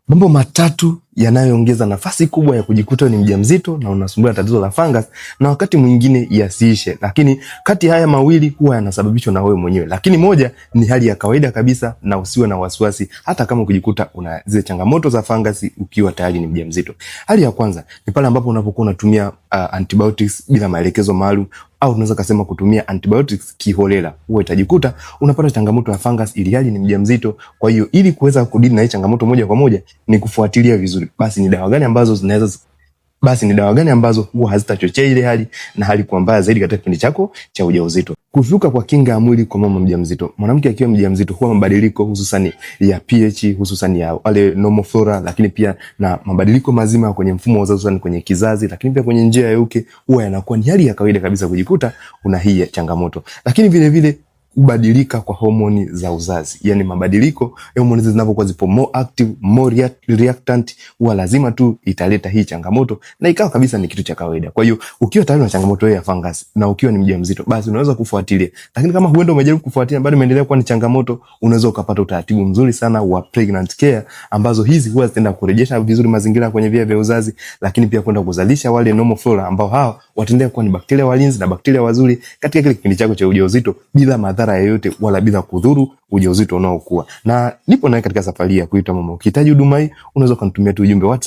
Mambo matatu yanayoongeza nafasi kubwa ya kujikuta ni mjamzito na unasumbuliwa na tatizo la fungus, na wakati mwingine yasiishe, lakini kati haya mawili huwa yanasababishwa na wewe mwenyewe. Lakini moja ni hali ya kawaida kabisa, na usiwe na wasiwasi hata kama ukijikuta una zile changamoto za fungus ukiwa tayari ni mjamzito. Hali ya kwanza ni pale ambapo unapokuwa unatumia antibiotics bila maelekezo maalum, au tunaweza kusema kutumia antibiotics kiholela. Huwa itajikuta unapata changamoto ya fungus ili hali ni mjamzito. Kwa hiyo ili kuweza kudili na hii changamoto moja kwa moja ni kufuatilia vizuri basi ni dawa gani ambazo huwa hazitachochea ile hali na hali kuwa mbaya zaidi katika kipindi chako cha ujauzito. Kushuka kwa kinga ya mwili kwa mama mjamzito. Mwanamke akiwa mjamzito huwa mabadiliko hususan ya pH, hususan ya wale normal flora, lakini pia na mabadiliko mazima kwenye mfumo wa uzazi, hususan kwenye kizazi, lakini pia kwenye njia ya uke, huwa yanakuwa ni hali ya kawaida kabisa kujikuta una hii changamoto. Lakini vile vile kubadilika kwa homoni za uzazi, yani mabadiliko ya homoni zinapokuwa zipo more active, more reactant, huwa lazima tu italeta hii changamoto na ikawa kabisa ni kitu cha kawaida. Kwa hiyo ukiwa tayari na changamoto ya fungus na ukiwa ni mjamzito, basi unaweza kufuatilia. Lakini kama huenda umejaribu kufuatilia bado imeendelea kuwa ni changamoto, unaweza ukapata utaratibu mzuri sana wa pregnant care, ambazo hizi huwa zitaenda kurejesha vizuri mazingira kwenye via vya uzazi, lakini pia kwenda kuzalisha wale normal flora ambao hao wataendelea kuwa ni bakteria walinzi na bakteria wazuri katika kile kipindi chako cha ujauzito bila madhara yoyote wala bila kudhuru ujauzito unaokuwa. Na nipo nawe katika safari ya kuitwa mama. Ukihitaji huduma hii unaweza kunitumia tu ujumbe WhatsApp